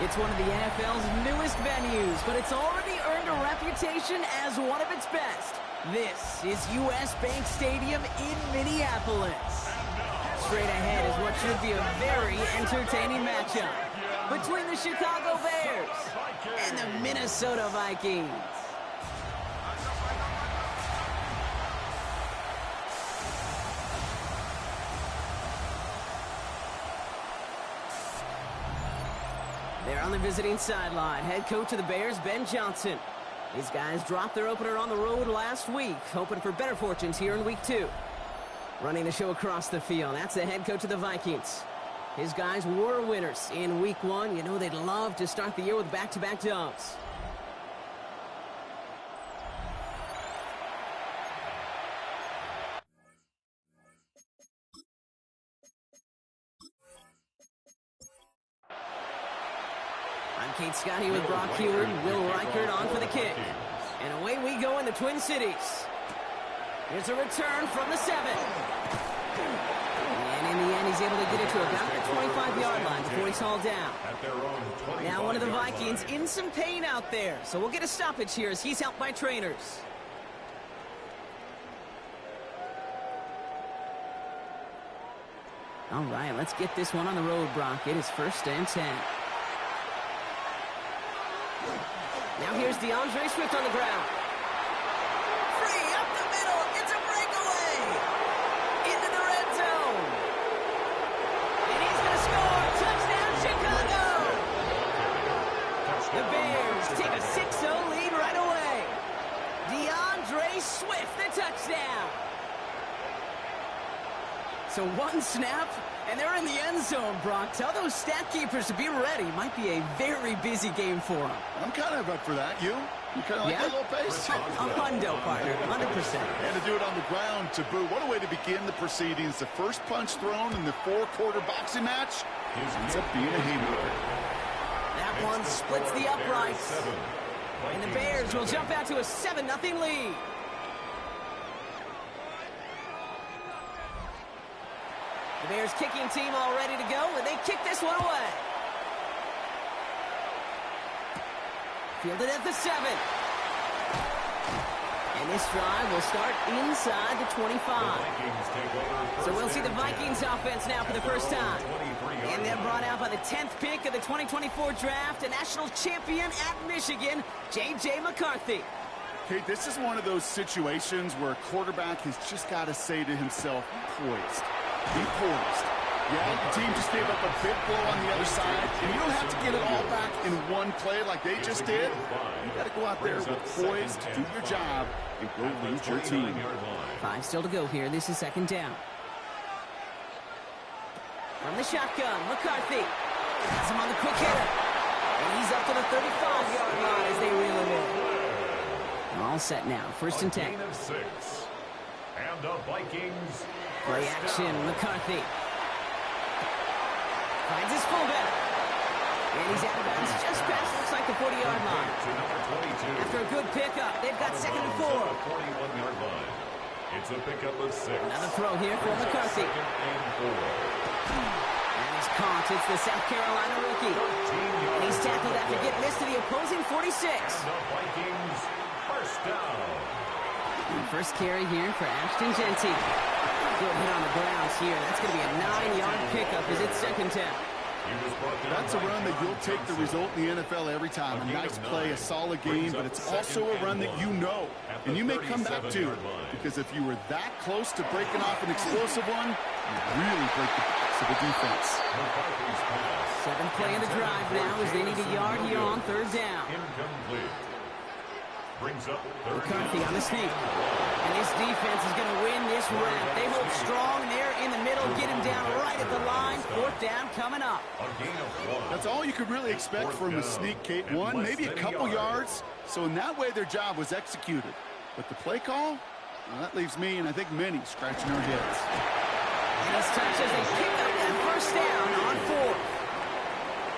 It's one of the NFL's newest venues, but it's already earned a reputation as one of its best. This is US Bank Stadium in Minneapolis. Straight ahead is what should be a very entertaining matchup between the Chicago Bears and the Minnesota Vikings. They're on the visiting sideline. Head coach of the Bears, Ben Johnson. These guys dropped their opener on the road last week, hoping for better fortunes here in week 2. Running the show across the field, that's the head coach of the Vikings. His guys were winners in week 1. You know they'd love to start the year with back-to-back dubs. Kate Scotty with Brock Heward, Will Reichert on for the kick. And away we go in the Twin Cities. Here's a return from the 7. And in the end, he's able to get it to about the 25-yard line before he's hauled down. Now one of the Vikings in some pain out there. So we'll get a stoppage here as he's helped by trainers. All right, let's get this one on the road, Brock. It is 1st and 10. Now here's DeAndre Swift on the ground. Free up the middle. It's a breakaway. Into the red zone. And he's going to score. Touchdown, Chicago. The Bears take a 6-0 lead right away. DeAndre Swift, the touchdown. So one snap, and they're in the end zone, Brock. Tell those stat keepers to be ready. Might be a very busy game for them. I'm kind of up for that. You kind of like that little pace? A hundo, partner, 100%. And to do it on the ground to boot. What a way to begin the proceedings. The first punch thrown in the 4-quarter boxing match ends up being a haymaker. That one splits the uprights. And the Bears will jump out to a 7-0 lead. The Bears kicking team all ready to go, and they kick this one away. Fielded at the 7. And this drive will start inside the 25. So we'll see the Vikings offense now for the first time. And they're brought out by the 10th pick of the 2024 draft, a national champion at Michigan, J.J. McCarthy. Kate, this is one of those situations where a quarterback has just got to say to himself, poised. Be poised. Yeah, the team just gave up a big blow on the other side, and you don't have to get it all back in one play like they just did. You got to go out there with poise to do your job and go lead your team. 5 still to go here. This is 2nd down. From the shotgun, McCarthy has him on the quick hitter, and he's up to the 35-yard line as they reel him in. All set now. 1st and 10. Gain of 6. And the Vikings. Play action, McCarthy. Finds his fullback. And he's out of bounds just past, looks like the 40-yard line. After a good pickup, they've got 2nd and 4. 41-yard line. It's a pickup of 6. Another throw here for McCarthy. And he's caught. It's the South Carolina rookie. And he's tackled after getting this to the opposing 46. And the Vikings, first down. And first carry here for Ashton Genty. Good hit on the ground here. That's going to be a 9-yard pickup as it's 2nd down. That's a run that you'll take the result in the NFL every time. A nice play, a solid game, but it's also a run that you know, and you may come back to, because if you were that close to breaking off an explosive one, you really break the backs of the defense. 7th play in the drive now as they need a yard here on 3rd down. Incomplete. Brings up McCarthy on the sneak. And this defense is going to win this round. They hold strong there in the middle, get him down right at the line. 4th down coming up. That's all you could really expect from a sneak, Kate. One, maybe a couple yards. So in that way, their job was executed. But the play call, well, that leaves me, and I think many, scratching their heads. And this touch as they pick up that 1st down on 4th.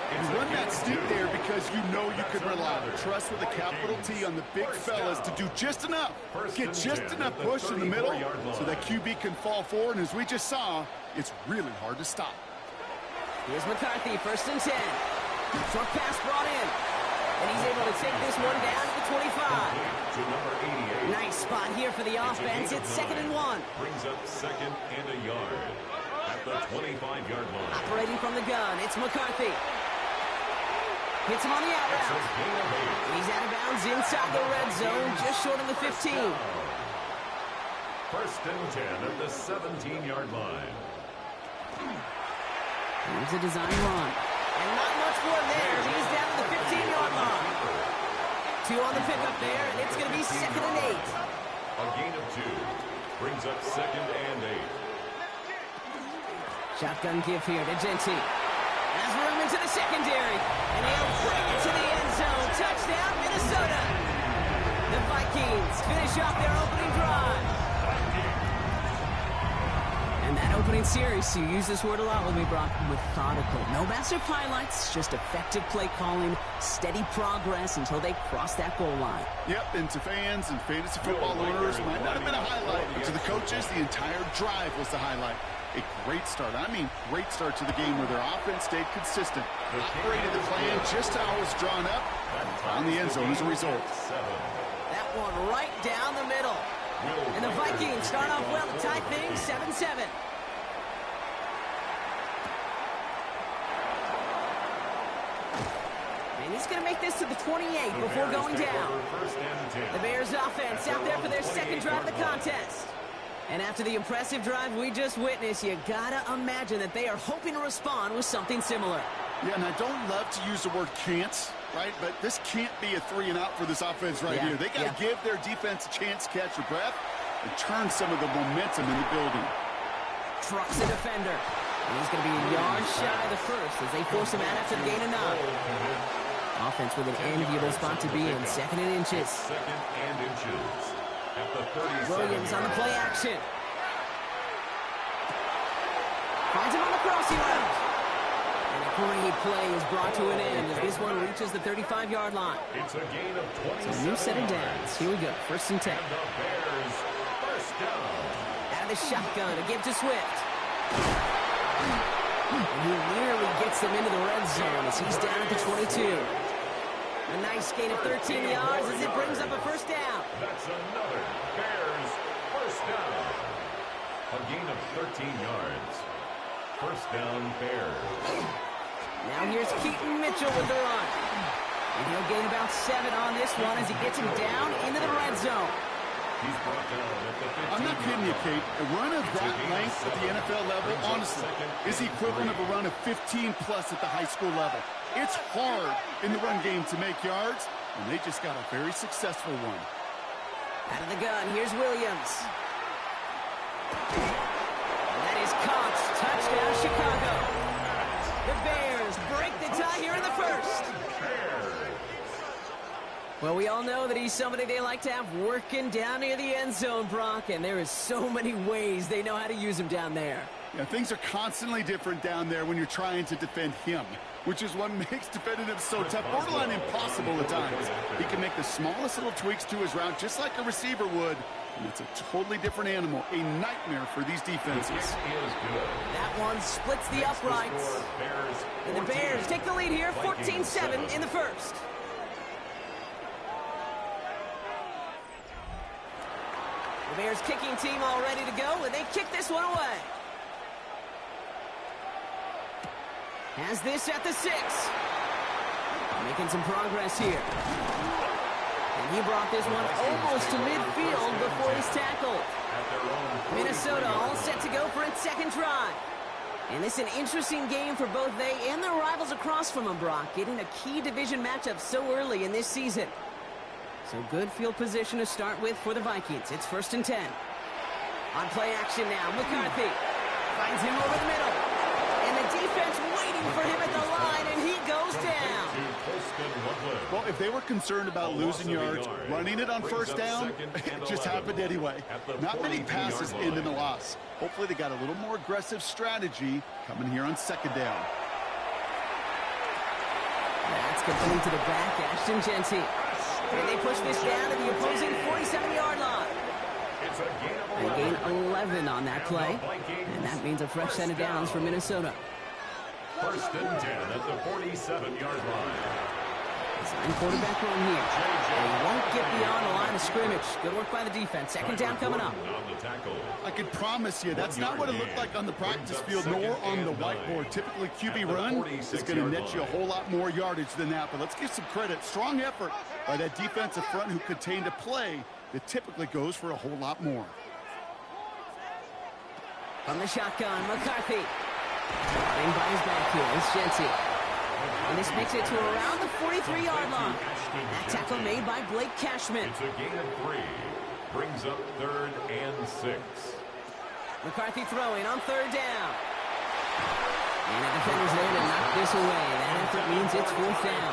You run that sneak there because you know you can rely. Trust with a capital T on the big fellas to do just enough. Get just enough push in the middle so that QB can fall forward. And as we just saw, it's really hard to stop. Here's McCarthy, 1st and 10. Short pass brought in. And he's able to take this one down to the 25. To number 88. Nice spot here for the offense. It's 2nd and 1. Brings up 2nd and a yard. At the 25-yard line. Operating from the gun, it's McCarthy. Hits him on the out route. He's out of bounds inside the red zone, just short of the 15. 1st and 10 at the 17-yard line. Here's a design run. And not much more there. He's down to the 15-yard line. 2 on the pickup there, and it's going to be 2nd and 8. A gain of 2. Brings up 2nd and 8. Shotgun give here to Genti. Has room into the secondary. And he'll bring it to the end zone. Touchdown, Minnesota. The Vikings finish off their opening drive. And that opening series, you use this word a lot with me, Brock, methodical. No massive highlights, just effective play calling, steady progress until they cross that goal line. Yep, and to fans and fantasy football owners, might not have been a highlight, but to the coaches, the entire drive was the highlight. A great start. I mean, great start to the game where their offense stayed consistent. Operated the plan just how it was drawn up. Found the end zone as a result. That one right down the middle. And the Vikings start off well to tie things 7-7. And he's going to make this to the 28 before going down. The Bears offense out there for their 2nd drive of the contest. And after the impressive drive we just witnessed, you gotta imagine that they are hoping to respond with something similar. Yeah, and I don't love to use the word can't, right? But this can't be a 3 and out for this offense right here. They got to give their defense a chance to catch their breath and turn some of the momentum in the building. Trucks the defender. And he's going to be a yard shy of the first as they force him out after the gain of 9. Offense with an enviable spot to be in, 2nd and inches. 2nd and inches. At the 37. Williams on the play action. Finds him on the crossing route. And a great play is brought to an end as this one reaches the 35-yard line. It's a gain of 27. So new set of downs. Here we go. 1st and 10. And the Bears, 1st down. Out of the shotgun to give to Swift. And he nearly gets them into the red zone as he's down at the 22. A nice gain of 13 yards as it brings up a 1st down. That's another Bears 1st down. A gain of 13 yards. 1st down Bears. Now here's Keaton Mitchell with the run. And he'll gain about 7 on this one as he gets him down into the red zone. He's brought down at the 15. I'm not kidding you, Kate. A run of that length at the NFL level, honestly, is the equivalent of a run of 15-plus at the high school level. It's hard in the run game to make yards, and they just got a very successful one. Out of the gun, here's Williams. And that is caught. Touchdown, Chicago. The Bears break the tie here in the 1st. Well, we all know that he's somebody they like to have working down near the end zone, Brock, and there is so many ways they know how to use him down there. Yeah, things are constantly different down there when you're trying to defend him, which is what makes defending him so tough, borderline impossible at times. He can make the smallest little tweaks to his route just like a receiver would, and it's a totally different animal, a nightmare for these defenses. That one splits the uprights. And the Bears take the lead here, 14-7 in the 1st. The Bears kicking team all ready to go, and they kick this one away. Has this at the 6. Making some progress here. And he brought this one almost to midfield before he's tackled. Minnesota all set to go for its 2nd drive. And this is an interesting game for both they and their rivals across from them, Brock, getting a key division matchup so early in this season. So good field position to start with for the Vikings. It's 1st and 10. On play action now, McCarthy finds him over the middle. And the defense waiting for him at the line, and he goes down. Well, if they were concerned about losing yards, running it on 1st down, it just happened anyway. Not many passes end in a loss. Hopefully they got a little more aggressive strategy coming here on 2nd down. That's complete to the back, Ashton Genti. And they push this down to the opposing 47-yard line. They gain 11 on that play. And that means a fresh set of downs for Minnesota. First and 10 at the 47-yard line. Sign quarterback run here. They won't get beyond the line of scrimmage. Good work by the defense. Second down coming up. On the tackle. I can promise you, that's not what it looked like on the practice field nor on the whiteboard. Typically, QB run is going to net you a whole lot more yardage than that. But let's give some credit. Strong effort by that defensive front who contained a play that typically goes for a whole lot more. From the shotgun, McCarthy. Bring by his back here. It's Jency. And this makes it to around the 43-yard line. That tackle made by Blake Cashman. It's a gain of 3. Brings up 3rd and 6. McCarthy throwing on 3rd down. And the defender's there to knock this away. That effort means it's 4th down.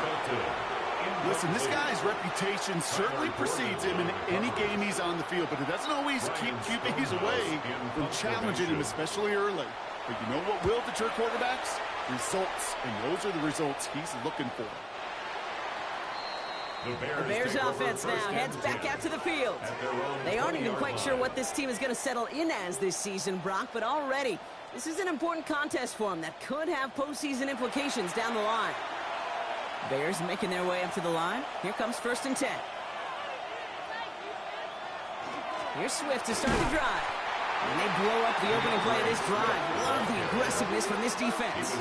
Listen, this guy's reputation certainly precedes him in any game he's on the field, but it doesn't always keep QBs away from challenging him, especially early. But you know what will deter quarterbacks? Results, and those are the results he's looking for. The Bears offense now heads back out to the field. They aren't even quite sure what this team is going to settle in as this season, Brock, but already this is an important contest for them that could have postseason implications down the line. Bears making their way up to the line. Here comes 1st and 10. Here's Swift to start the drive. And they blow up the opening play of this drive. Love the aggressiveness from this defense.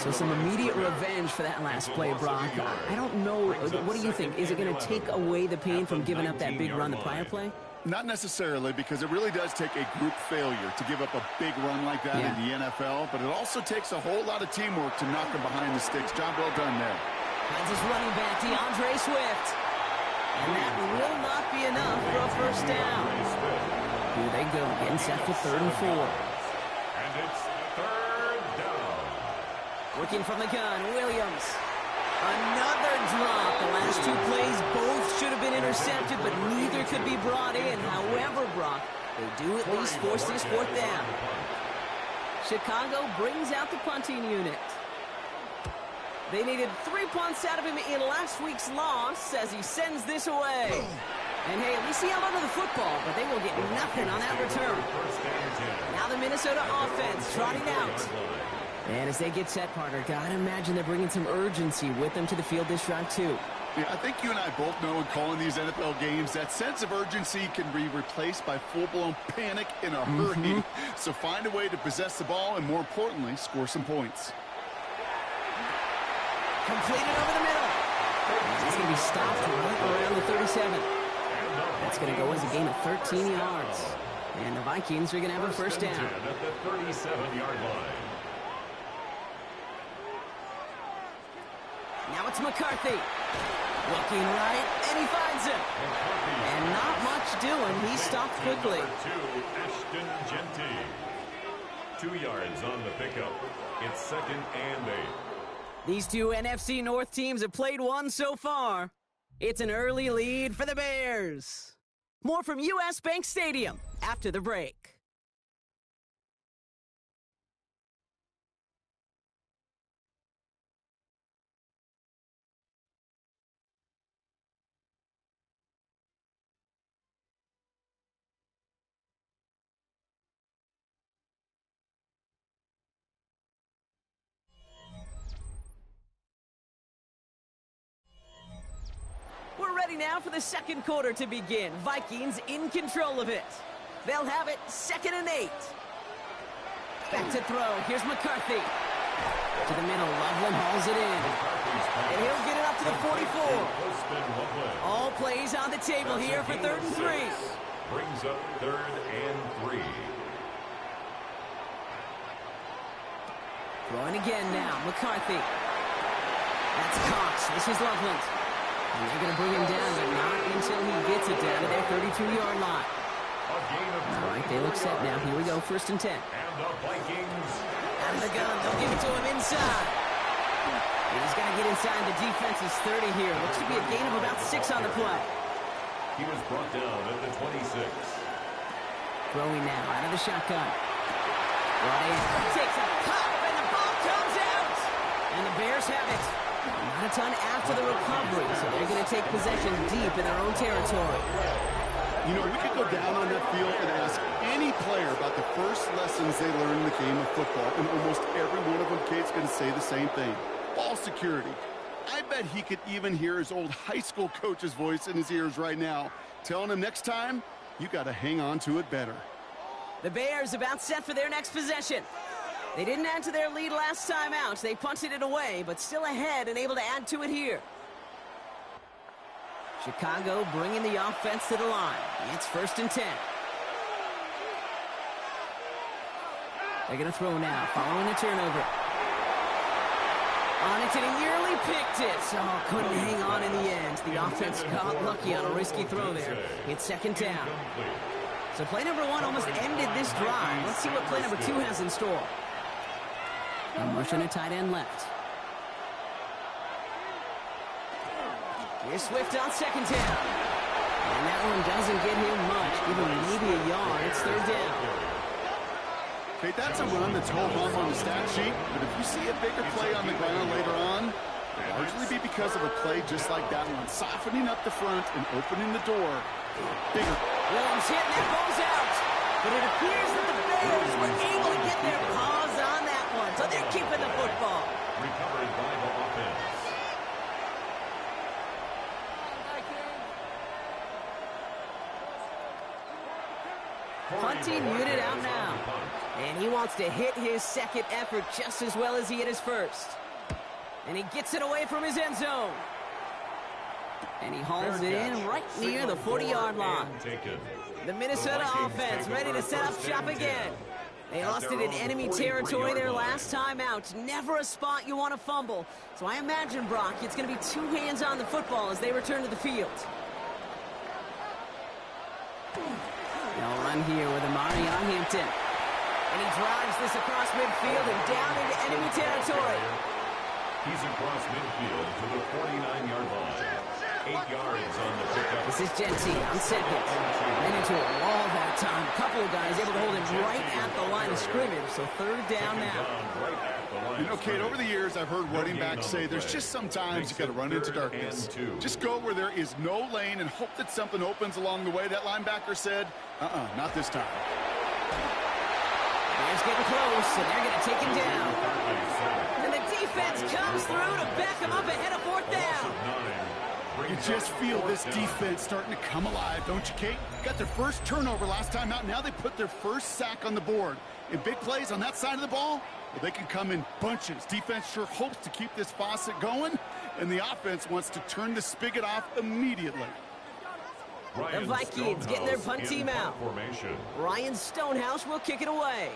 So some immediate revenge for that last play, Brock. I don't know. What do you think? Is it going to take away the pain from giving up that big run the prior play? Not necessarily, because it really does take a group failure to give up a big run like that in the NFL, but it also takes a whole lot of teamwork to knock them behind the sticks. Job well done there. Finds his running back, DeAndre Swift. And that will not be enough for a 1st down. Here they go, getting set for 3rd and 4. And it's 3rd down. Working from the gun, Williams. Another drop. The last 2 plays both should have been intercepted, but neither could be brought in. However, Brock, they do at least force this 4th down. Chicago brings out the punting unit. They needed 3 punts out of him in last week's loss as he sends this away. And hey, at least he held onto the football, but they will get nothing on that return. Now the Minnesota offense trotting out. And as they get set, partner, gotta imagine they're bringing some urgency with them to the field this drive too. Yeah, I think you and I both know in calling these NFL games that sense of urgency can be replaced by full-blown panic in a hurry. So find a way to possess the ball and, more importantly, score some points. Completed over the middle. He's going to be stopped right around the 37. That's going to go as a gain of 13 yards. And the Vikings are going to have a 1st down. At the 37-yard line. Now it's McCarthy. Looking right, and he finds him. And not much doing. He stopped quickly. Number 2, Ashton Genty. 2 yards on the pickup. It's 2nd and 8. These two NFC North teams have played one so far. It's an early lead for the Bears. More from U.S. Bank Stadium after the break. We're ready now for the 2nd quarter to begin. Vikings in control of it. They'll have it 2nd and 8. Back to throw. Here's McCarthy. To the middle. Loveland hauls it in. And he'll get it up to the 44. All plays on the table here for 3rd and 3. Brings up 3rd and 3. Throwing again now. McCarthy. That's Cox. This is Loveland. And they're going to bring him down, but not until he gets it down to their 32-yard line. All right, they look set now. Here we go, 1st and 10. And the Vikings. Out of the gun, they'll give it to him inside. He's going to get inside the defense's 30 here. Looks to be a gain of about 6 on the play. He was brought down at the 26. Throwing now out of the shotgun. Brought in, takes a pop, and the ball comes out. And the Bears have it. Not a ton after the recovery, so they're going to take possession deep in their own territory. You know, we could go down on that field and ask any player about the first lesson lessons they learn in the game of football, and almost every one of them, Kate's going to say the same thing. Ball security. I bet he could even hear his old high school coach's voice in his ears right now, telling him next time, you got to hang on to it better. The Bears about set for their next possession. They didn't add to their lead last time out. They punted it away, but still ahead and able to add to it here. Chicago bringing the offense to the line. It's 1st and 10. They're going to throw now, following a turnover. On it, and he nearly picked it. Oh, couldn't hang on in the end. The offense got lucky on a risky throw there. It's 2nd down. So play number 1 almost ended this drive. Let's see what play number 2 has in store. A motion to tight end left. Here's Swift on 2nd down. And that one doesn't get him much. Give him maybe a yard. It's 3rd down. Okay, that's a run that's ho-hum on the stat sheet, but if you see a bigger play on the ground later on, it'll largely be because of a play just like that one, softening up the front and opening the door. Bigger. Williams hit, and that ball's out. But it appears that the Bears were able to get their paws on that one, so they're keeping the football. Recovered by the offense. Punting unit out now. And he wants to hit his second effort just as well as he hit his first. And he gets it away from his end zone. And he hauls it in right near the 40-yard line. The Minnesota offense ready to set up shop again. They lost it in enemy territory their last time out. Never a spot you want to fumble. So I imagine, Brock, it's going to be 2 hands on the football as they return to the field. They'll run here with Amari on Hampton. And he drives this across midfield and down into enemy territory. He's across midfield to the 49-yard line. 8 yards on the pickup. This is Genty on 2nd. Ran into a wall that time. A couple of guys able to hold him right at the line of scrimmage. So 3rd down now. You know, Kate, over the years, I've heard running backs say there's just sometimes you got to run into darkness. Just go where there is no lane and hope that something opens along the way. That linebacker said, not this time. Bears getting close, and they're going to take him down. And the defense comes through to back him up ahead of 4th down. You just feel this defense starting to come alive, don't you, Kate? Got their first turnover last time out. Now they put their first sack on the board. In big plays on that side of the ball, well, they can come in bunches. Defense sure hopes to keep this faucet going, and the offense wants to turn the spigot off immediately. The Vikings getting their punt team out. Ryan Stonehouse will kick it away.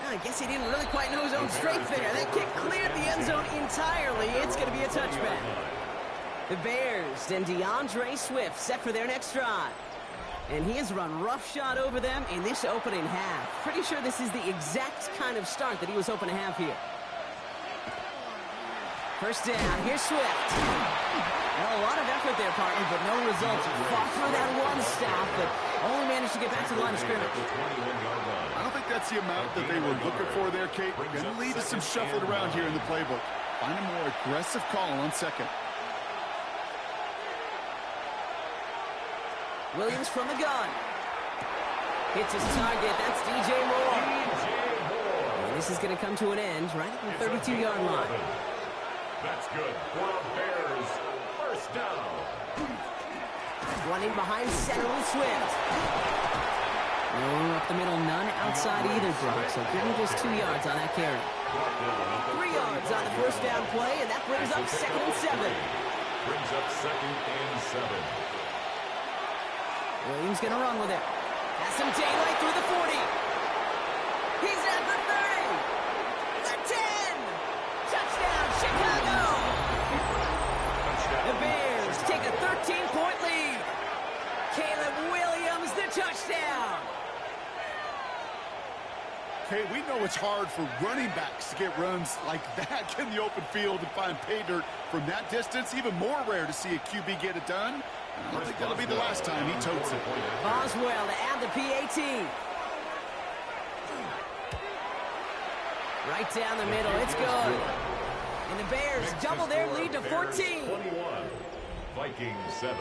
I guess he didn't really quite know his own strength there. That kick cleared the end zone entirely. It's going to be a touchback. The Bears and DeAndre Swift set for their next drive. And he has run roughshod over them in this opening half. Pretty sure this is the exact kind of start that he was hoping to have here. 1st down. Here's Swift. Well, a lot of effort there, partner, but no results. Fought through that one stop, but only managed to get back to the line of scrimmage. I don't think that's the amount that they were looking for there, Kate. Going to lead to some shuffled around here in the playbook. Find a more aggressive call on 2nd. Williams from the gun. Hits his target. That's DJ Moore. And this is going to come to an end right at the 32-yard line. That's good for the Bears. 1st down. Running behind center with Swift. No up the middle, none outside either, Brock. So give him just 2 yards on that carry. 3 yards on the 1st down play, and that brings up 2nd and 7. Brings up 2nd and 7. Williams going to run with it. Has some daylight through the 40. He's at the 30. The 10. Touchdown, Chicago. The Bears take a 13-point lead. Caleb Williams, the touchdown. Okay, we know it's hard for running backs to get runs like that in the open field and find pay dirt from that distance. Even more rare to see a QB get it done. I don't think that'll be the last time he totes it. Boswell to add the PAT. Right down the middle, it's good. And the Bears double their lead to 14. Vikings 7.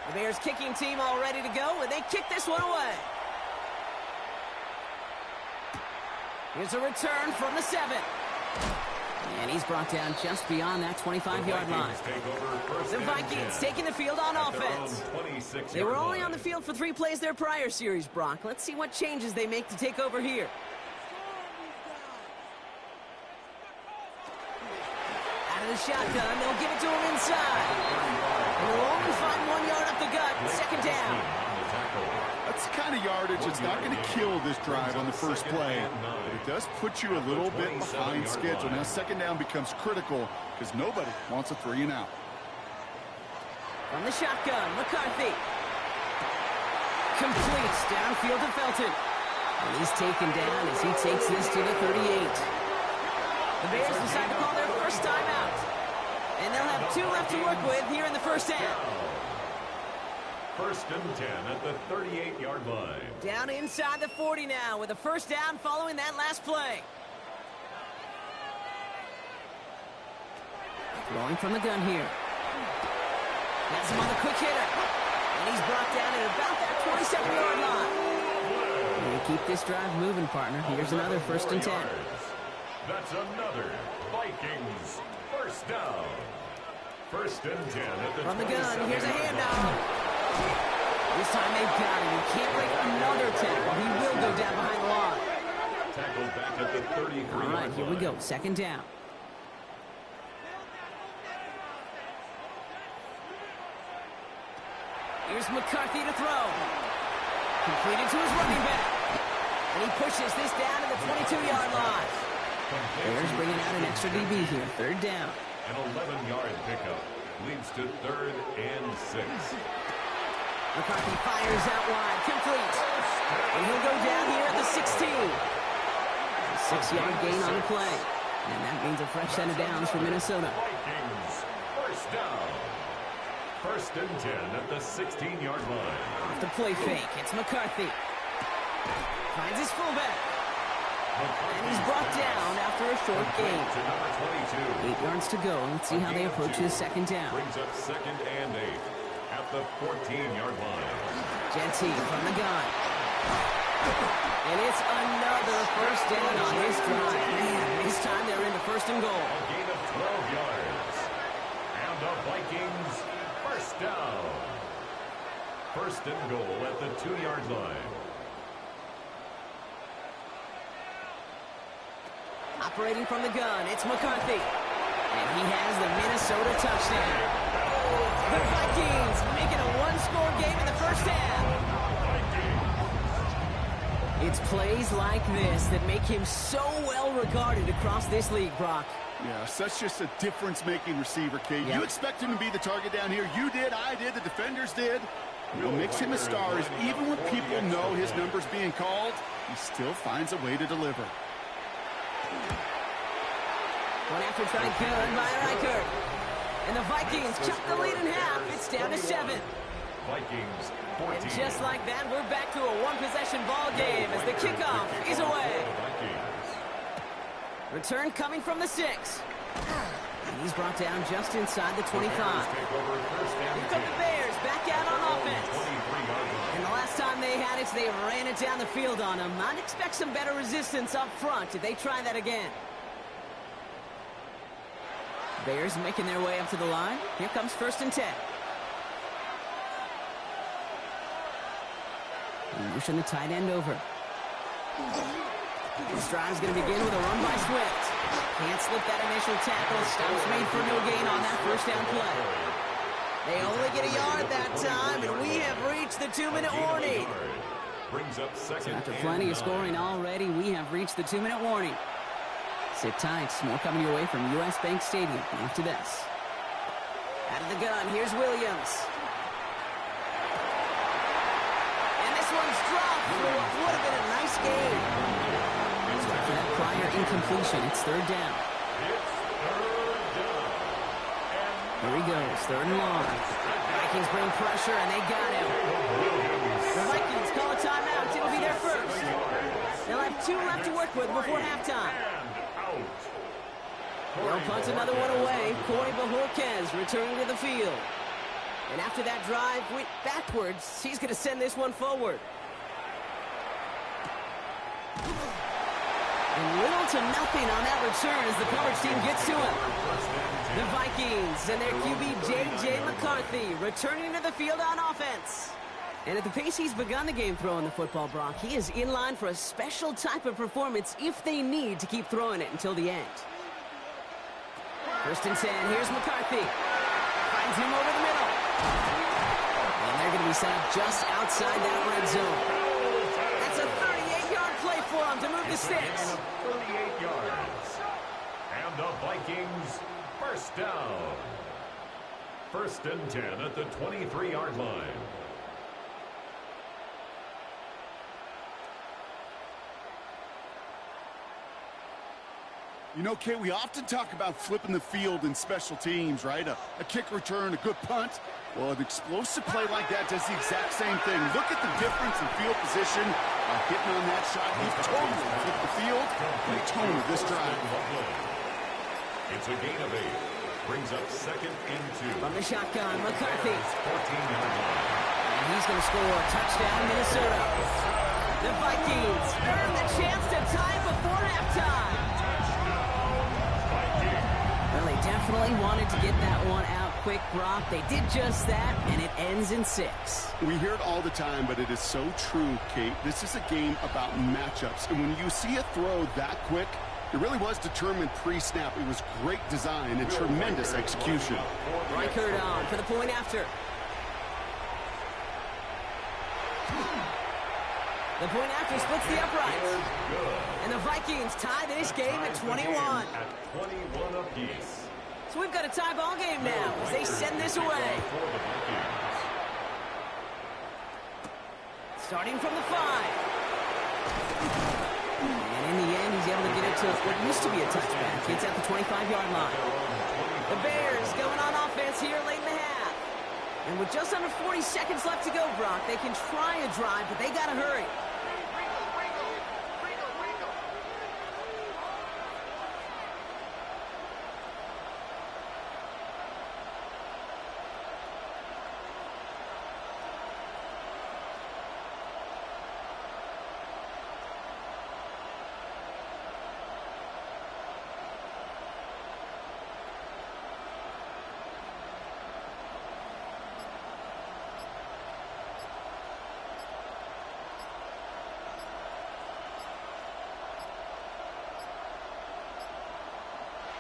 The Bears kicking team all ready to go, and they kick this one away. Here's a return from the 7. And he's brought down just beyond that 25-yard line. The Vikings taking the field on offense. They were only on the field for 3 plays their prior series, Brock. Let's see what changes they make to take over here. Out of the shotgun, they'll give it to him inside. And they'll only find 1 yard up the gut. Second down. That's the kind of yardage that's not going to kill this drive on the first play. But it does put you a little bit behind schedule. Now second down becomes critical because nobody wants a 3 and out. From the shotgun, McCarthy. Completes downfield to Felton. And he's taken down as he takes this to the 38. The Bears decide to call their first timeout. And they'll have 2 left to work with here in the first half. First and 10 at the 38-yard line. Down inside the 40 now with a first down following that last play. Throwing from the gun here. Has him on the quick hitter. And he's brought down at about that 27-yard line. And keep this drive moving, partner. Here's another first and 10. That's another Vikings first down. First and 10 at the from the gun. Here's a handoff. This time they've got him. He can't break another tackle. He will go down behind the line. Tackled back at the 33. All right, here we go. Second down. Here's McCarthy to throw. Completed to his running back. And he pushes this down to the 22-yard line. Bears bringing out an extra DB here. Third down. An 11-yard pickup leads to 3rd and 6. McCarthy fires out wide, complete. And he'll go down here at the 16. A 6-yard gain on the play. And that means a fresh set of downs for Minnesota. Vikings first down. First and 10 at the 16-yard line. Off the play fake, it's McCarthy. Finds his fullback. And he's brought down after a short gain. To number 22. 8 yards to go. Let's see how they approach this second down. Brings up 2nd and 8 at the 14-yard line. Genty from the gun. And it's another first down on this drive. Man, this time they're into first and goal. A gain of 12 yards. And the Vikings first down. First and goal at the 2-yard line. Operating from the gun, it's McCarthy. And he has the Minnesota touchdown. The Vikings making a 1-score game in the first half. It's plays like this that make him so well regarded across this league, Brock. Yeah, such just a difference-making receiver, Kate. Yep. You expect him to be the target down here. You did, I did, the defenders did. What makes him a star is even when people know his number's being called, he still finds a way to deliver. One after try good by Reichert. And the Vikings cut the lead in half. It's down to 7. Vikings 14. And just like that, we're back to a one-possession ball game as the kickoff is away. Return coming from the 6. And he's brought down just inside the 25. Here come the Bears back out on offense. And the last time they had it, they ran it down the field on them. I'd expect some better resistance up front if they try that again. Bears making their way up to the line. Here comes first and 10. Motion the tight end over. This drive is going to begin with a run by Swift. Can't slip that initial tackle. Stops made for no gain on that first down play. They only get a yard that time, and we have reached the 2-minute warning. Brings up second. After plenty of scoring already, we have reached the 2-minute warning. Sit tight. More coming your way from U.S. Bank Stadium after this. Out of the gun, here's Williams. And this one's dropped for what would have been a nice game. So after that prior incompletion, it's third down. Here he goes, third and long. Vikings bring pressure, and they got him. The Vikings call a timeout. It'll be their first. They'll have 2 left to work with before halftime. They'll punt another one away. Corey Bajorquez returning to the field. And after that drive went backwards, he's going to send this one forward. And little to nothing on that return as the coverage team gets to him. The Vikings and their QB J.J. McCarthy returning to the field on offense. And at the pace he's begun the game throwing the football, Brock, he is in line for a special type of performance if they need to keep throwing it until the end. 1st and 10, here's McCarthy. Finds him over the middle. And they're going to be set up just outside that red zone. That's a 38-yard play for him to move the sticks. 38 yards. And the Vikings first down. 1st and 10 at the 23-yard line. You know, Kate, we often talk about flipping the field in special teams, right? A kick return, a good punt. Well, an explosive play like that does the exact same thing. Look at the difference in field position. Hitting on that shot, he's totally flipped the field and the tone of this drive. It's a gain of 8. Brings up 2nd and 2. From the shotgun, McCarthy. 14-yard line. And he's going to score. Touchdown, Minnesota. The Vikings earn the chance to tie before halftime. Well, they definitely wanted to get that one out quick, Brock. They did just that, and it ends in 6. We hear it all the time, but it is so true, Kate. This is a game about matchups, and when you see a throw that quick, it really was determined pre-snap. It was great design and tremendous execution. Reichert on for the point after. The point after splits the uprights. And the Vikings tie this game at 21. At 21 apiece. So we've got a tie ball game now as they send this away. Starting from the 5. And in the end, he's able to get it to what used to be a touchback. It's at the 25-yard line. The Bears going on offense here late in the half. And with just under 40 seconds left to go, Brock, they can try a drive, but they got to hurry.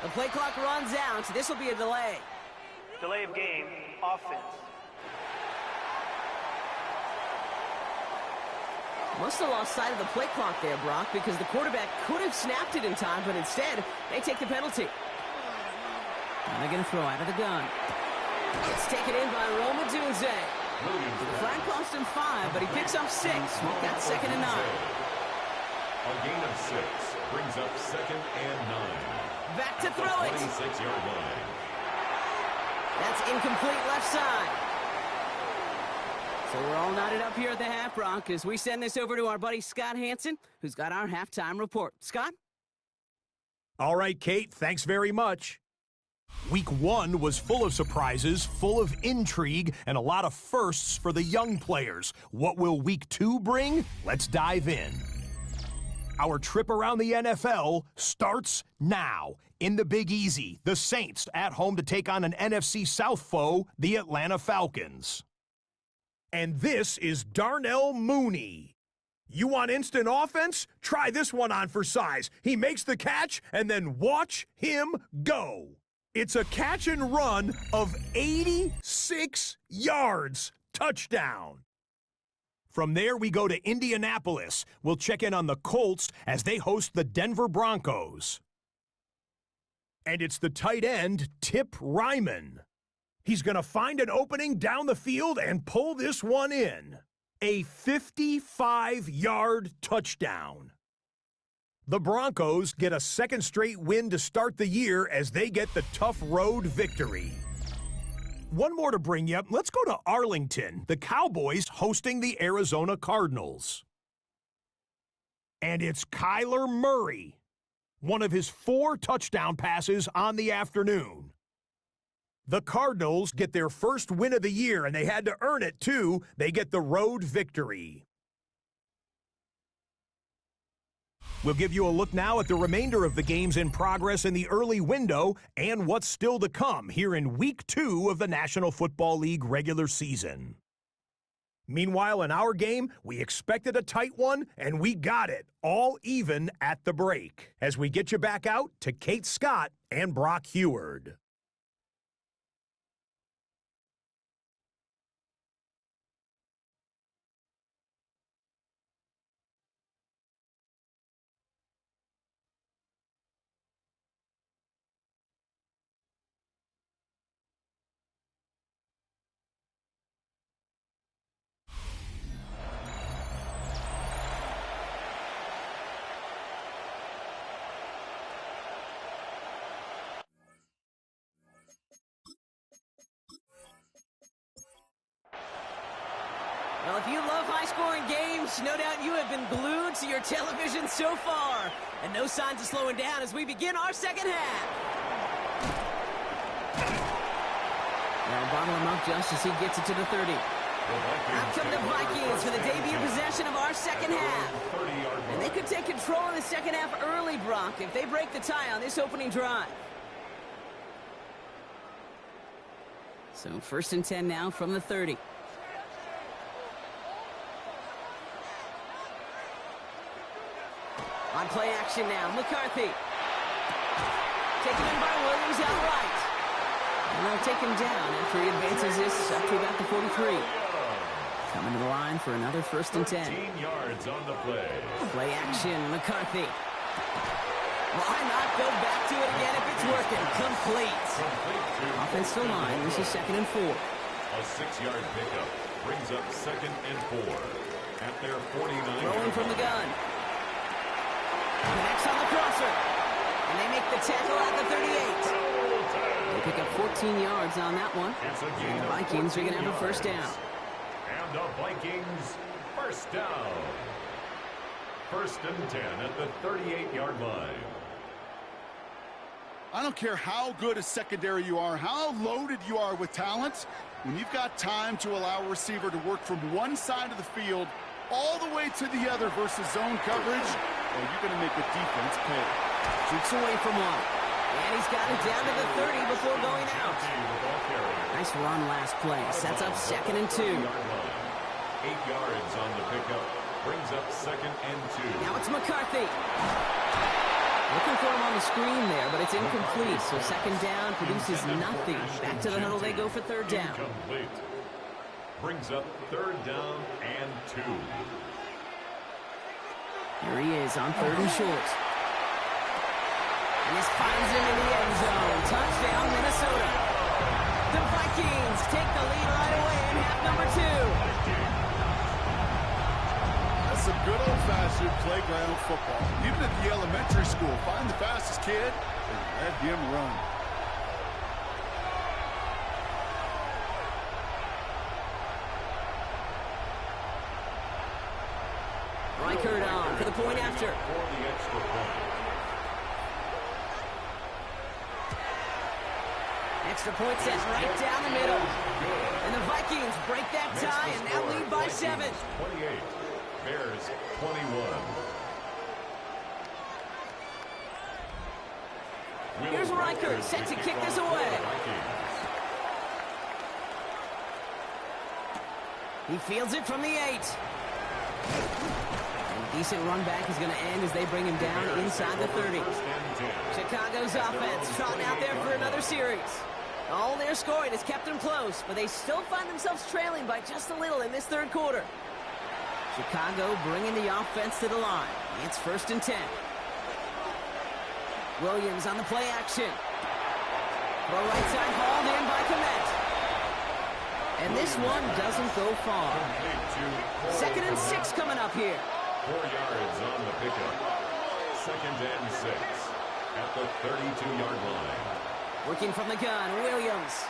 The play clock runs out, so this will be a delay. Delay of game, offense. Must have lost sight of the play clock there, Brock, because the quarterback could have snapped it in time, but instead, they take the penalty. And they're going to throw out of the gun. It's taken in by Roma Dunze. The flag cost him 5, but he picks up 6. That's 2nd and 9. A gain of 6 brings up 2nd and 9. Back to throw it. 26-yard line. That's incomplete left side. So we're all knotted up here at the half, Brock, as we send this over to our buddy Scott Hansen, who's got our halftime report. Scott? All right, Kate, thanks very much. Week 1 was full of surprises, full of intrigue, and a lot of firsts for the young players. What will Week 2 bring? Let's dive in. Our trip around the NFL starts now. In the Big Easy, the Saints at home to take on an NFC South foe, the Atlanta Falcons. And this is Darnell Mooney. You want instant offense? Try this one on for size. He makes the catch, and then watch him go. It's a catch and run of 86 yards. Touchdown. From there, we go to Indianapolis. We'll check in on the Colts as they host the Denver Broncos. And it's the tight end, Tip Ryman. He's going to find an opening down the field and pull this one in. A 55-yard touchdown. The Broncos get a second straight win to start the year as they get the tough road victory. One more to bring you up. Let's go to Arlington. The Cowboys hosting the Arizona Cardinals. And it's Kyler Murray. one of his 4 touchdown passes on the afternoon. The Cardinals get their first win of the year, and they had to earn it, too. They get the road victory. We'll give you a look now at the remainder of the games in progress in the early window and what's still to come here in Week 2 of the National Football League regular season. Meanwhile, in our game, we expected a tight one, and we got it, all even at the break, as we get you back out to Kate Scott and Brock Heward. Well, if you love high-scoring games, no doubt you have been glued to your television so far. And no signs of slowing down as we begin our second half. Now bottle him up just as he gets it to the 30. Out come the Vikings for the debut possession of our second half. And they could take control of the second half early, Brock, if they break the tie on this opening drive. So 1st and 10 now from the 30. On play action now, McCarthy. Taken in by Williams outright. And they'll take him down after he advances this up to about the 43. Coming to the line for another 1st and 10. 15 yards on the play. Play action, McCarthy. Why not go back to it again if it's working? Complete. Offensive line, this is 2nd and 4. A 6-yard pickup brings up 2nd and 4 at their 49. Rolling from the gun. Connects on the crosser. And they make the tackle at the 38. They pick up 14 yards on that one. And the Vikings are going to have a 1st down. And the Vikings, 1st down. 1st and 10 at the 38-yard line. I don't care how good a secondary you are, how loaded you are with talent. When you've got time to allow a receiver to work from one side of the field all the way to the other versus zone coverage, well, you're going to make the defense pay. Shoots away from one. And he's got it down to the 30 before going out. Nice run last play. Sets up 2nd and 2. 8 yards on the pickup. Brings up 2nd and 2. Now it's McCarthy. Looking for him on the screen there, but it's incomplete. So 2nd down produces nothing. Back to the huddle they go for 3rd down. Incomplete. Brings up 3rd down and 2. Here he is on 3rd and short. And this finds him in the end zone. Touchdown, Minnesota. The Vikings take the lead right away in half number 2. That's some good old-fashioned playground football. Even at the elementary school, find the fastest kid and let him run. Reichert on for the point after. For the extra point. Extra point set right down the middle. And the Vikings break that tie and now lead by 7. 28. Bears 21. Here's Reichert set to kick this away. He fields it from the 8. Decent run back is going to end as they bring him down inside the 30. Chicago's offense trotting out there for another series. All their scoring has kept them close, but they still find themselves trailing by just a little in this 3rd quarter. Chicago bringing the offense to the line. It's 1st and 10. Williams on the play action. Throw right side hauled in by Kinetik. And this one doesn't go far. 2nd and 6 coming up here. 4 yards on the pickup. 2nd and 6 at the 32-yard line. Working from the gun, Williams.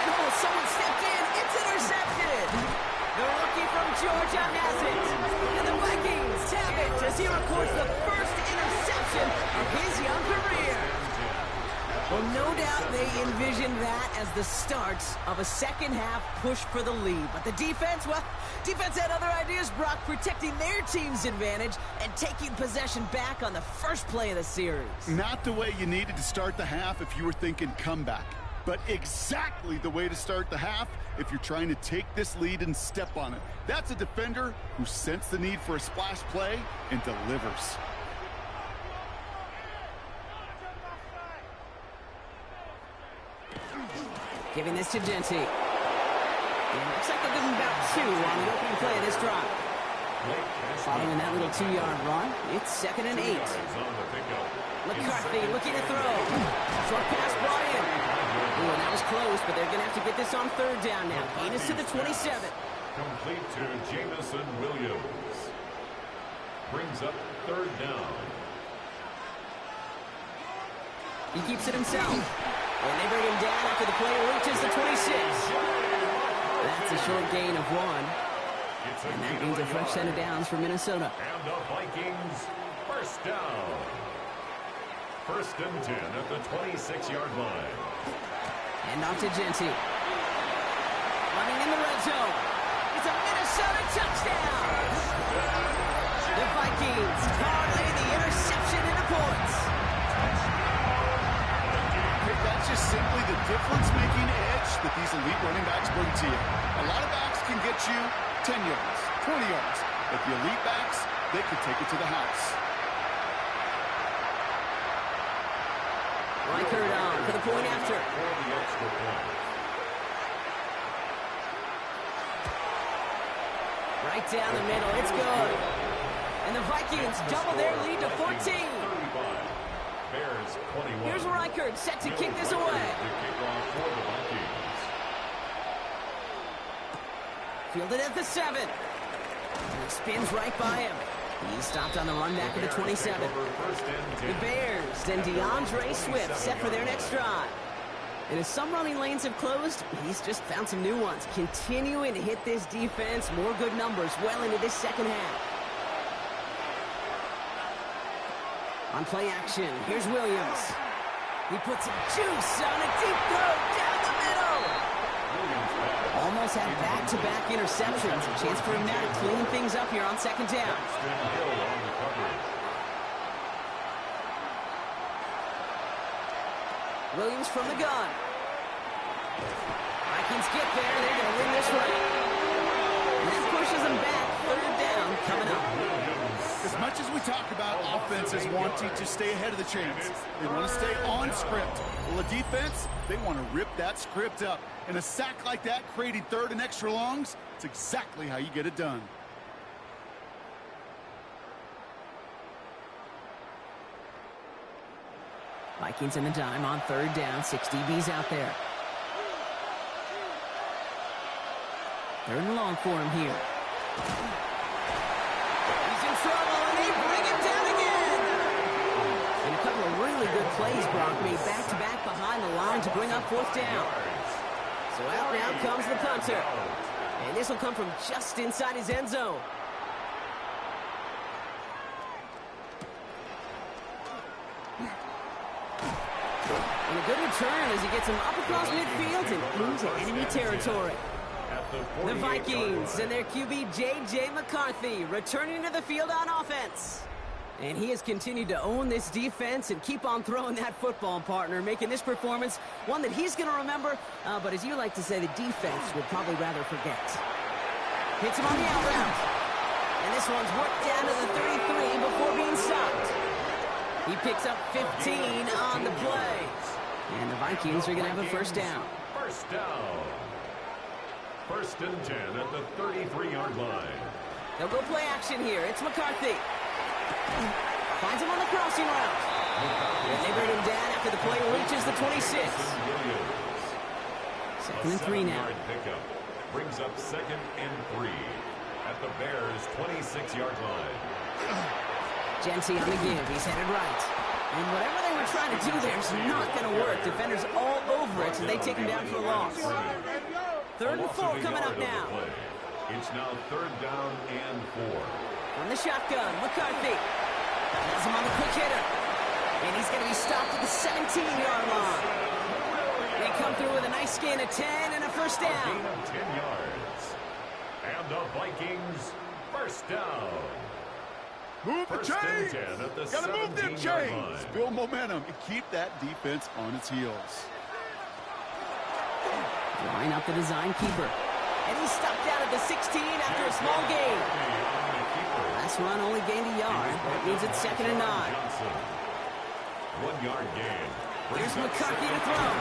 Oh, someone stepped in. It's intercepted. The rookie from Georgia has it. And the Vikings tap it as he records the first No doubt they envisioned that as the start of a second-half push for the lead. But the defense, well, defense had other ideas, Brock, protecting their team's advantage and taking possession back on the first play of the series. Not the way you needed to start the half if you were thinking comeback, but exactly the way to start the half if you're trying to take this lead and step on it. That's a defender who sensed the need for a splash play and delivers. Giving this to Genty. Looks like they'll give him about 2 on the opening play of this drive. Following that little 2-yard run, it's 2nd and 8. McCarthy looking to throw. Short pass brought in. Ooh, and that was close, but they're going to have to get this on 3rd down now. Gain is to the 27. Complete to Jamison Williams. Brings up 3rd down. He keeps it himself. And they bring him down after the play reaches the 26. That's a short gain of 1. And that means a fresh set of downs for Minnesota. And the Vikings, 1st down. 1st and 10 at the 26-yard line. And off to Genty. Running in the red zone. It's a Minnesota touchdown. The Vikings parlay the interception into points. That's just simply the difference-making edge that these elite running backs bring to you. A lot of backs can get you 10 yards, 20 yards. But the elite backs, they can take it to the house. Reichert on for the point after. Right down the middle. It's good. And the Vikings double their lead to 14. Bears 21. Here's Reichert set to kick this away. Fielded at the 7. And he spins right by him. He stopped on the run back at the 27. The Bears and DeAndre Swift set for their next drive. And as some running lanes have closed, he's just found some new ones. Continuing to hit this defense, more good numbers well into this second half. On play action, here's Williams. He puts some juice on a deep throw down the middle. Almost had back-to-back interceptions. A chance for him now to clean things up here on 2nd down. Williams from the gun. Vikings get there. They're going to win this round. And that pushes them back. 3rd down coming up. As much as we talk about offenses wanting to stay ahead of the chains, they want to stay on script. Well, the defense, they want to rip that script up. And a sack like that, creating 3rd and extra longs, it's exactly how you get it done. Vikings in the dime on 3rd down. 6 DBs out there. 3rd and long for him here. He's in trouble, and they bring him down again. And a couple of really good plays Brock made back-to-back behind the line to bring up 4th down. So out now comes the punter. And this will come from just inside his end zone. And a good return as he gets him up across midfield and into enemy territory. The Vikings and their QB J.J. McCarthy returning to the field on offense. And he has continued to own this defense and keep on throwing that football, partner, making this performance one that he's going to remember, but as you like to say, the defense would probably rather forget. Hits him on the out route. And this one's worked down to the 33 before being stopped. He picks up 15 on the play. And the Vikings are going to have a 1st down. 1st down. 1st and 10 at the 33-yard line. They'll go play action here. It's McCarthy. Finds him on the crossing route. And they bring him down after the play reaches the 26. 2nd and 3 now. Pickup brings up 2nd and 3 at the Bears' 26-yard line. Genty on the give. He's headed right. And whatever they were trying to do there is not going to work. Defenders all over it, so they take him down for a loss. 3rd and 4 coming up now. It's now 3rd down and 4. From the shotgun, McCarthy. Has him on the quick hitter. And he's going to be stopped at the 17-yard line. They come through with a nice gain of 10 and a first down. A gain of 10 yards. And the Vikings first down. Move the chains. Gotta move them chains. Line. Build momentum and keep that defense on its heels. Line up the design keeper. And he's stopped out at the 16 after a small gain. Last run only gained a yard. That means it's 2nd and 9. 1 yard gain. Here's McCarthy to throw.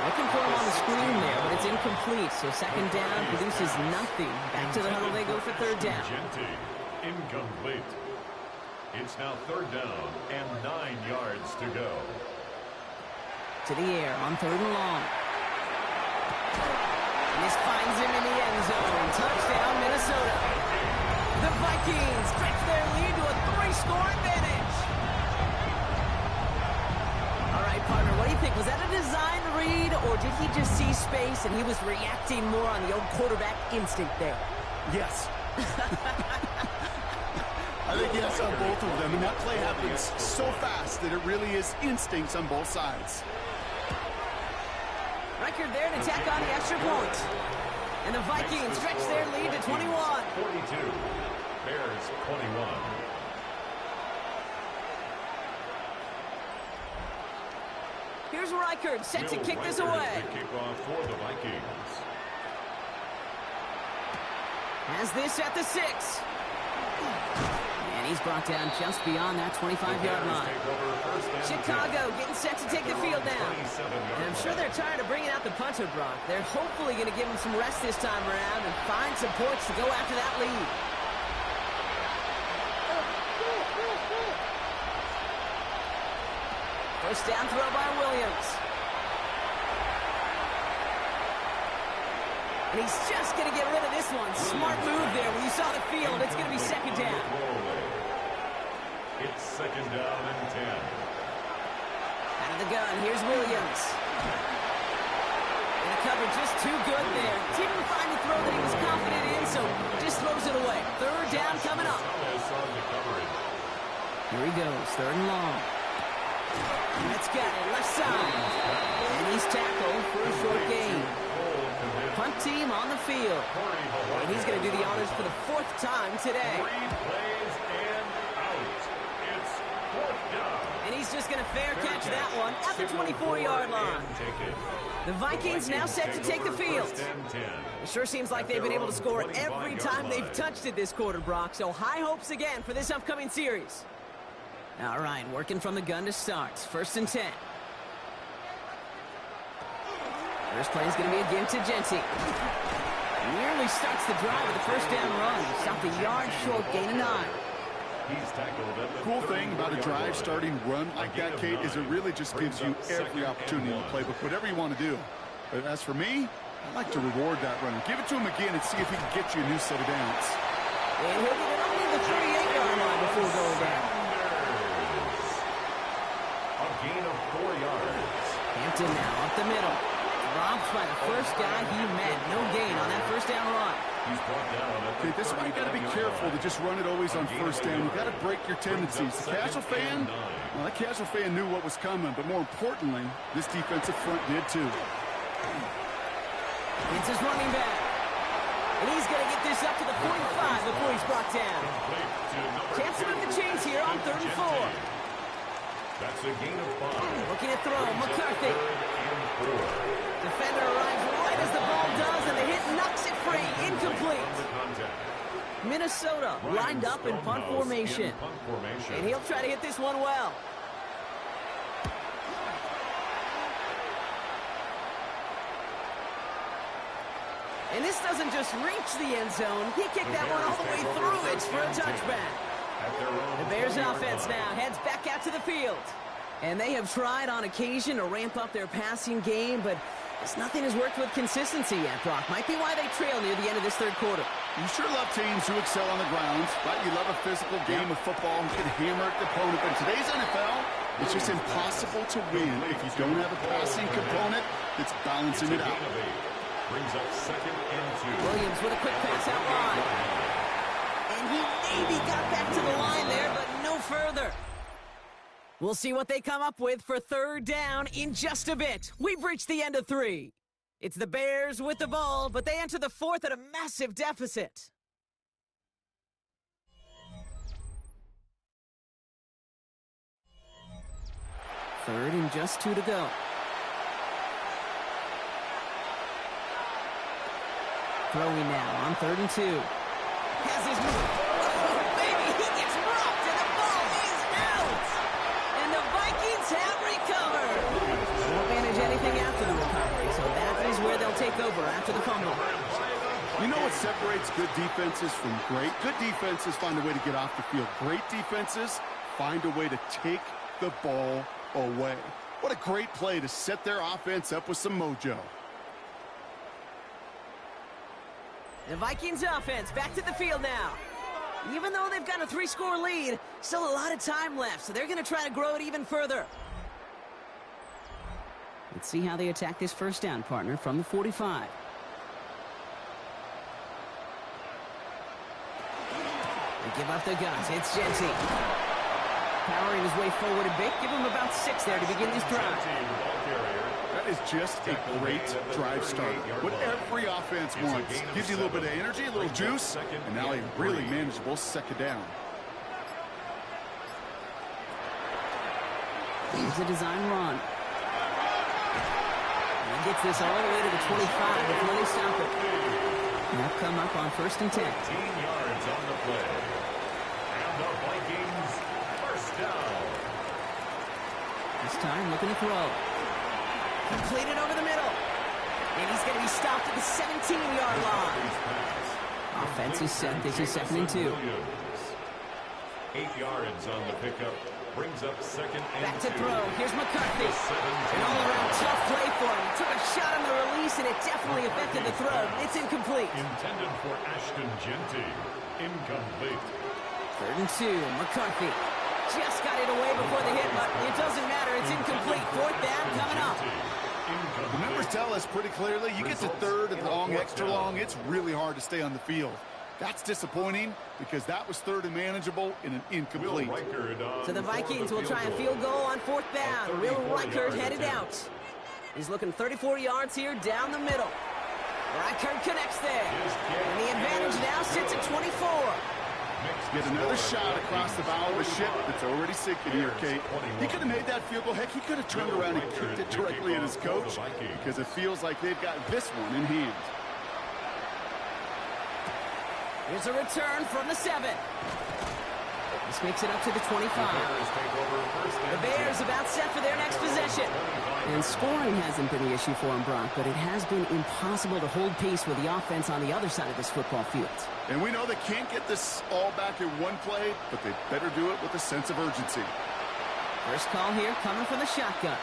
Looking for him on the screen there, but it's incomplete. So 2nd down produces nothing. Back to the huddle they go for 3rd down. Incomplete. It's now 3rd down and 9 yards to go. To the air on 3rd and long. And this finds him in the end zone. Touchdown, Minnesota. The Vikings stretch their lead to a 3-score advantage. All right, partner, what do you think? Was that a design read, or did he just see space and he was reacting more on the old quarterback instinct there? Yes. I think yes on both of them, and that play happens so fast that it really is instincts on both sides. Record there to tack on the extra point. And the Vikings stretch their lead to 21. 42. Bears 21. Here's Reichard set to kick this away. Kickoff for the Vikings. Has this at the 6. And he's brought down just beyond that 25-yard line. Chicago getting set to take the field now. And I'm sure they're tired of bringing out the punter, Brock. They're hopefully going to give him some rest this time around and find some points to go after that lead. First down throw by Williams. And he's just going to get rid of this one. Smart move there. When you saw the field, it's going to be 2nd down. It's 2nd down and 10. Out of the gun, here's Williams. And the cover just too good there. Didn't find the throw that he was confident in, so just throws it away. 3rd down coming up. Here he goes, 3rd and long. Let's get it, left side. And he's tackled for a short gain. Punt team on the field. And he's going to do the honors for the 4th time today. 3 plays and out. It's 4th down. And he's just going to fair catch that one at the 24-yard line. The Vikings now set to take the field. It sure seems like they've been able to score every time they've touched it this quarter, Brock. So high hopes again for this upcoming series. All right, working from the gun to start. 1st and 10. First play is going to be again to Genty. Nearly starts the drive with a 1st down run. Stopped a yard short, gain of 9. He's tackled at the Cool thing about a drive starting run like that, Kate, is it really just gives you every opportunity in the playbook, whatever you want to do. But as for me, I like to reward that run. Give it to him again and see if he can get you a new set of downs. And he'll get it only the 38-yard line before going down. A gain of 4 yards. Hampton now up the middle. Dropped by the first guy he met. No gain on that 1st down run. He's brought down at the Okay, this is why you got to be careful to just run it always on 1st down. You got to break your tendencies. The casual fan, well, that casual fan knew what was coming, but more importantly, this defensive front did too. It's his running back. And he's going to get this up to the 45 before he's brought down. Chance to move the chains here on 3rd and 4. That's a gain of 5. Looking to throw, McCarthy. Defender arrives right as the ball does, and the hit knocks it free. Incomplete. Minnesota lined up in punt formation. And he'll try to hit this one well. And this doesn't just reach the end zone. He kicked that one all the way through it for a touchback. The Bears offense now heads back out to the field. And they have tried on occasion to ramp up their passing game, but nothing has worked with consistency yet, Brock. Might be why they trail near the end of this 3rd quarter. You sure love teams who excel on the ground, right? You love a physical game of football and can hammer at the opponent. But in today's NFL, it's just impossible to win if you don't have a passing component that's balancing it out. Brings up 2nd and 2. Williams with a quick pass out wide. And he maybe got back to the line there, but no further. We'll see what they come up with for third down in just a bit. We've reached the end of 3. It's the Bears with the ball, but they enter the fourth at a massive deficit. Third and just 2 to go. Throwing now on 3rd and 2. Has his move. Oh, baby, he gets rocked, and the ball is out. And the Vikings have recovered. They won't manage anything after the recovery, so that is where they'll take over after the fumble. You know what separates good defenses from great? Good defenses find a way to get off the field. Great defenses find a way to take the ball away. What a great play to set their offense up with some mojo. The Vikings offense back to the field now. Even though they've got a 3-score lead, still a lot of time left, so they're going to try to grow it even further. Let's see how they attack this first down, partner, from the 45. They give up the guns. It's Genty. Powering his way forward a bit. Give him about 6 there to begin this drive. That is just a great drive starter. What every offense wants. Gives you a little bit of energy, a little juice, and now a really manageable second down. Here's a design run. And he gets this all the way to the 25 before they stop it. And they'll come up on 1st and 10. 15 yards on the play. And the Vikings first down. This time looking to throw. Completed over the middle. And he's going to be stopped at the 17-yard line. Offense is set. This is 2nd and 2. 8 yards on the pickup. Brings up 2nd and 2. Back to throw. Here's McCarthy. An all-around tough play for him. He took a shot on the release, and it definitely affected the throw. It's incomplete. Intended for Ashton Genty. Incomplete. 3rd and 2. McCarthy just got it away before the hit, but it doesn't matter. It's incomplete. 4th down coming up. The numbers tell us pretty clearly, you get to 3rd and long, extra long, it's really hard to stay on the field. That's disappointing because that was 3rd and manageable in an incomplete. So the Vikings will try a field goal on 4th down. Will Reichert headed out. He's looking 34 yards here down the middle. Reichert connects there. And the advantage now sits at 24. Get another shot across the bow of a ship that's already sinking here, Kate. He could have made that field goal. Heck, he could have turned around and kicked it directly at his coach because it feels like they've got this one in hand. Here's a return from the 7. This makes it up to the 25. The Bears about set for their next possession. And scoring hasn't been the issue for them, Brock, but it has been impossible to hold pace with the offense on the other side of this football field. And we know they can't get this all back in one play, but they better do it with a sense of urgency. First call here coming from the shotgun.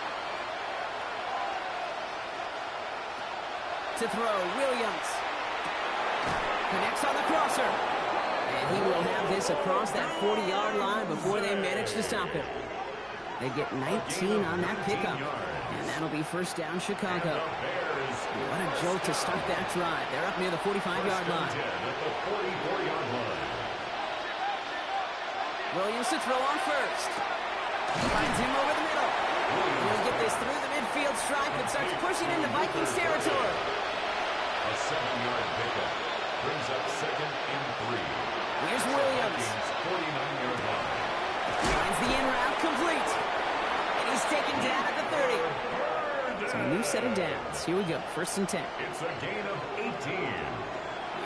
To throw, Williams. Connects on the crosser. And he will have this across that 40-yard line before they manage to stop it. They get 19 on that pickup. And that'll be first down Chicago. What a jolt to start that drive. They're up near the 45-yard line. Williams to throw on first. Finds him over the middle. He'll get this through the midfield stripe and starts pushing into Vikings territory. A 7-yard pickup. Brings up 2nd and 3. Here's Williams. 49-yard line. Finds the in route complete. And he's taken down at the 30. So a new set of downs. Here we go. 1st and 10. It's a gain of 18.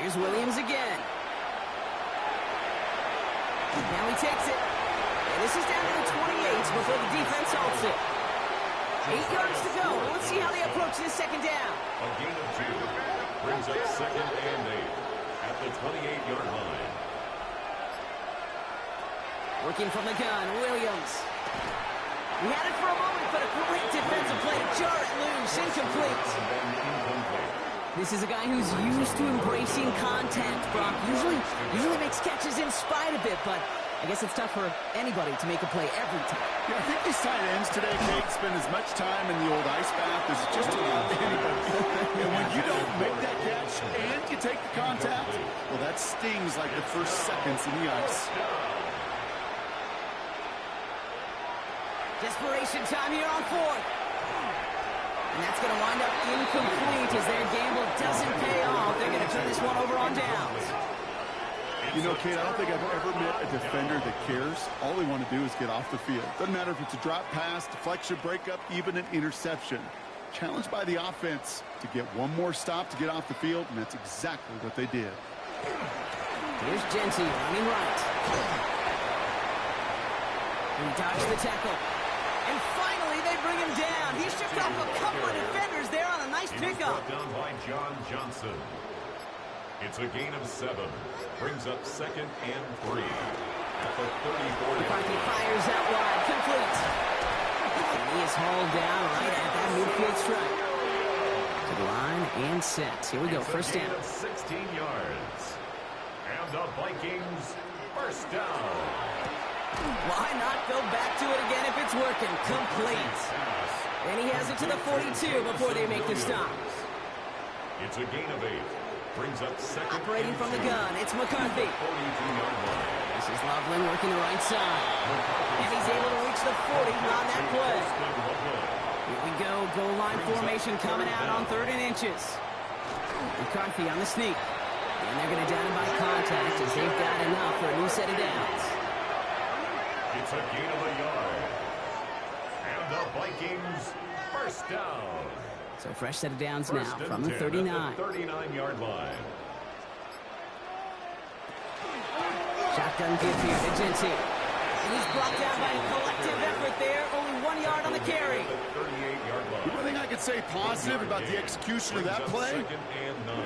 Here's Williams again. Now he takes it. And this is down to the 28 before the defense halts it. 8 yards to go. Let's see how they approach this second down. A gain of 2. Brings up 2nd and 8 at the 28-yard line. Working from the gun, Williams. He had it for a moment, but a great defensive play to jar it loose. Incomplete. This is a guy who's used to embracing contact, Brock. Usually makes catches in spite of it, but I guess it's tough for anybody to make a play every time. Yeah, I think these tight ends today, Kate, spend as much time in the old ice bath as just about anybody. And when you don't make that catch and you take the contact, well, that stings like the first seconds in the ice. Desperation time here on fourth. And that's going to wind up incomplete as their gamble doesn't pay off. They're going to turn this one over on downs. You know, Kate, I don't think I've ever met a defender that cares. All they want to do is get off the field. Doesn't matter if it's a drop pass, deflection, breakup, even an interception. Challenged by the offense to get one more stop to get off the field, and that's exactly what they did. Here's Genty running right. He dodged the tackle. And finally, they bring him down. He shook off a couple of defenders there on a nice pickup. Brought down by John Johnson. It's a gain of 7. Brings up 2nd and 3. At the 34. McCarthy fires out wide. Complete. And he is hauled down right at that midfield stripe. To the line and set. Here we go. First down. 16 yards. And the Vikings first down. Why not go back to it again if it's working? Complete. And he has it to the 42 before they make the stop. It's a gain of 8. Brings up 2nd. Operating from the gun, it's McCarthy. 42-yard line. This is Loveland working the right side. And he's able to reach the 40 on that play. Here we go. Goal line formation coming out on 3rd and inches. McCarthy on the sneak. And they're going to down him by contact as they've got enough for a new set of downs. It's a gain of a yard. And the Vikings first down. So fresh set of downs now First and from the 10 39. at the 39-yard line. Shotgun give here to Genty. And he's brought down by a collective effort there. Only 1 yard on the carry. The 38-yard line. The only thing I could say positive about the execution of that play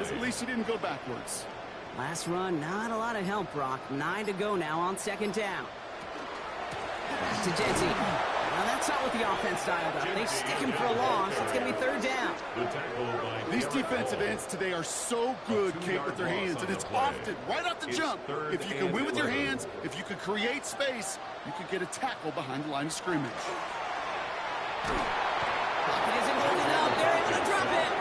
is at least he didn't go backwards. Last run, not a lot of help, Brock. 9 to go now on 2nd down. Back to Genty. Well, that's not what the offense dialed up. They stick him for a loss. It's going to be 3rd down. These defensive ends today are so good, Kate, with their hands, and it's often right off the jump. If you can win with your hands, if you can create space, you can get a tackle behind the line of scrimmage. Pocket isn't holding up. They're able to drop it.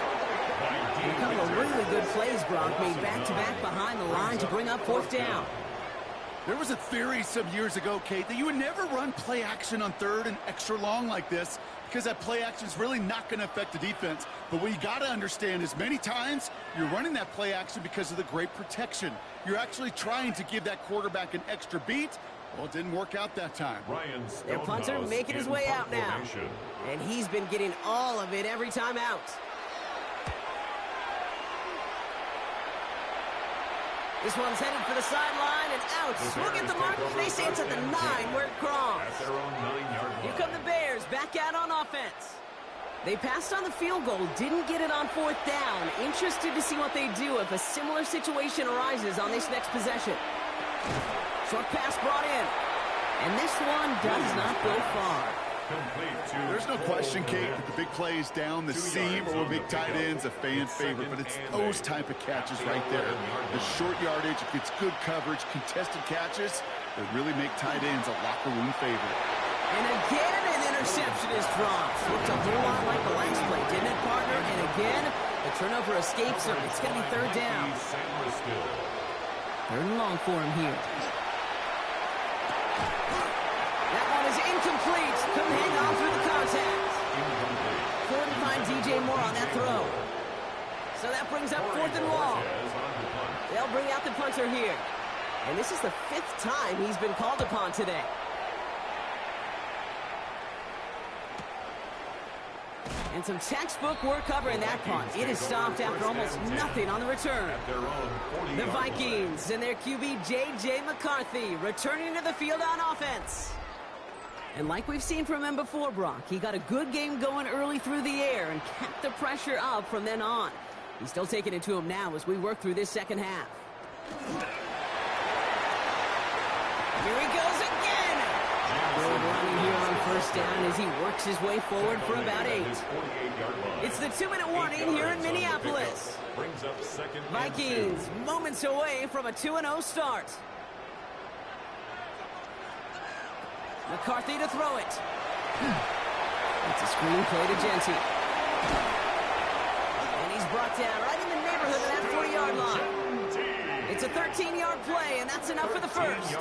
And a couple of really good plays, Brock, made back-to-back behind the line to bring up 4th down. There was a theory some years ago, Kate, that you would never run play action on 3rd and extra long like this because that play action is really not going to affect the defense. But what you got to understand is many times you're running that play action because of the great protection. You're actually trying to give that quarterback an extra beat. Well, it didn't work out that time. Their punter making his way out now. And he's been getting all of it every time out. This one's headed for the sideline and out. Look at the mark. They say it's at the 9 where it crossed. Here come the Bears back out on offense. They passed on the field goal, didn't get it on 4th down. Interested to see what they do if a similar situation arises on this next possession. Short pass brought in. And this one does not go far. There's no question, Kate, that the big plays down the seam or big tight ends a fan favorite, but it's those type of catches right there. The short yardage, if it's good coverage, contested catches, that really make tight ends a locker room favorite. And again, an interception is dropped. Looked a whole lot like the last play, didn't it, partner? And again, the turnover escapes him. It's going to be 3rd down. 3rd and long for him here. That one is incomplete. Couldn't hang on through the contact. Couldn't find DJ Moore on that throw. So that brings up 4th and long. They'll bring out the punter here. And this is the 5th time he's been called upon today. And some textbook work covering that punt. It is stopped after almost nothing on the return. The Vikings and their QB J.J. McCarthy returning to the field on offense. And like we've seen from him before, Brock, he got a good game going early through the air and kept the pressure up from then on. He's still taking it to him now as we work through this 2nd half. Here he goes again. Good running here on 1st down as he works his way forward for about 8. It's the 2-minute warning here in Minneapolis. Vikings moments away from a 2-0 start. McCarthy to throw it. It's a screen play to Genty. And he's brought down right in the neighborhood of that 40-yard line. It's a 13-yard play, and that's enough for the first.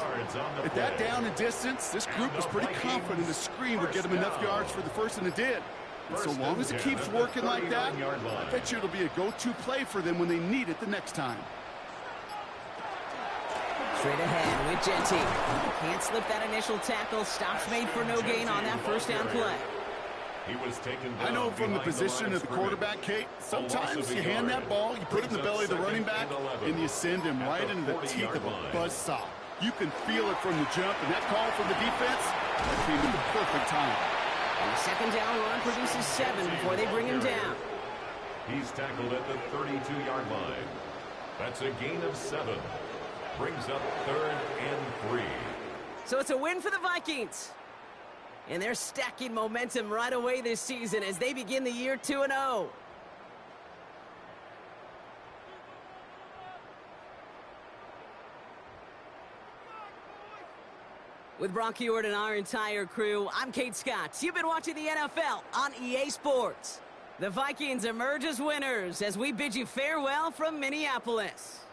At that down and distance, this group was pretty confident the screen would get them enough yards for the first, and it did. And so long as it keeps working like that, I bet you it'll be a go-to play for them when they need it the next time. Straight ahead with Genty. Can't slip that initial tackle. Stops made for no gain on that first down play. He was taken down. I know from the position of the quarterback, Kate, sometimes you hand that ball, you put it in the belly of the running back, and you send him right into the teeth of a buzzsaw. You can feel it from the jump, and that call from the defense, that came at the perfect time. And the second down run produces 7 before they bring him down. He's tackled at the 32-yard line. That's a gain of 7. Brings up 3rd and 3. So it's a win for the Vikings. And they're stacking momentum right away this season as they begin the year 2-0. With Brock Ewart and our entire crew, I'm Kate Scott. You've been watching the NFL on EA Sports. The Vikings emerge as winners as we bid you farewell from Minneapolis.